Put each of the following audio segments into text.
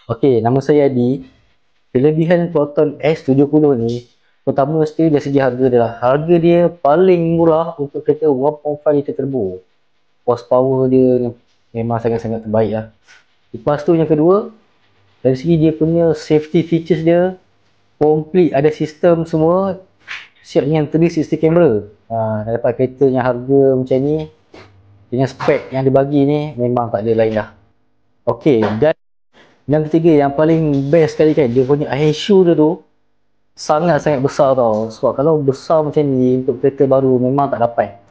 Okey, nama saya Adi. Kelebihan Proton S70 ni, pertama mesti dari segi harga dia lah. Harga dia paling murah untuk kereta 1.5 liter turbo. Horsepower dia memang sangat-sangat terbaik lah. Lepas tu yang kedua, dari segi dia punya safety features dia, complete ada sistem semua, siap dengan 360 camera. Dapat kereta yang harga macam ni, dengan spek yang dibagi ni, memang tak ada lain lah. Okey, dan yang ketiga, yang paling best sekali kan, dia punya ISU dia tu sangat-sangat besar tau. Sebab kalau besar macam ni untuk kereta baru memang tak dapat.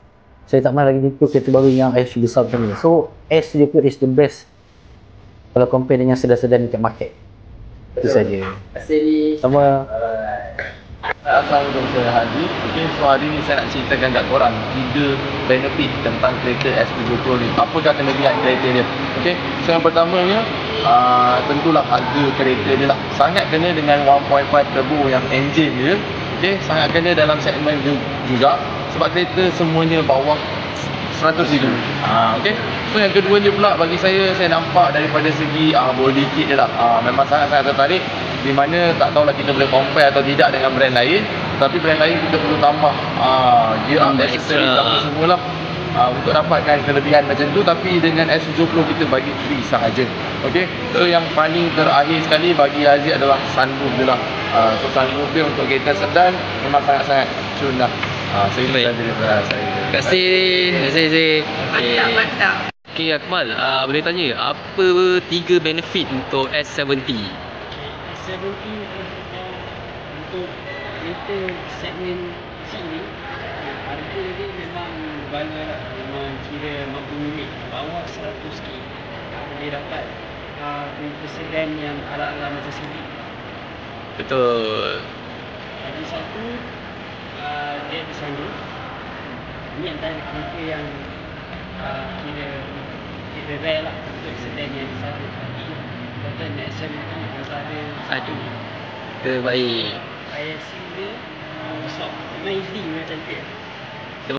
Saya tak pernah lagi jumpa kereta baru yang ISU besar macam ni. So S70 is the best kalau compare dengan sedan-sedan dekat market. Itu saja. Terima kasih. Sama. Assalamualaikum, saya Haji. Okay, so hari ni saya nak ceritakan kat korang 3 benefit tentang kereta S70 ni. Apakah kelebihan kereta dia? Okay, so yang pertamanya tentulah harga kereta dia lah. Sangat kena dengan 1.5 turbo yang engine dia. Okay, sangat kena dalam segmen juga. Sebab kereta semuanya bawah 100 ribu. Okay. So yang kedua dia pula bagi saya nampak daripada segi body kit dia lah. Memang sangat-sangat tertarik. Di mana tak tahulah kita boleh compare atau tidak dengan brand lain. Tapi brand lain kita perlu tambah gear up, accessory apa semualah untuk dapatkan kelebihan macam tu. Tapi dengan S70 kita bagi free sahaja. Okay. So yang paling terakhir sekali bagi Aziz adalah sunroof dia lah. So sunroof dia untuk kereta sedan memang sangat-sangat cun lah. Saya Baik. daripada saya. Terima kasih. Terima kasih. Mantap. Okey Akmal, boleh tanya apa 3 benefit untuk S70? S70 untuk kereta segmen C ni, harga dia memang bangga lah. Memang kira mampu unit bawah 100k. Boleh dapat kereta sedan yang ala-ala macam Civic. Betul. Lagi satu, dia ada sunroof. Ini antara kereta yang kira rare lah untuk sedan yang sunroof. Proton S70 antara Aduh. Terbaik. ISU dia besar. Memang easy, memang cantik.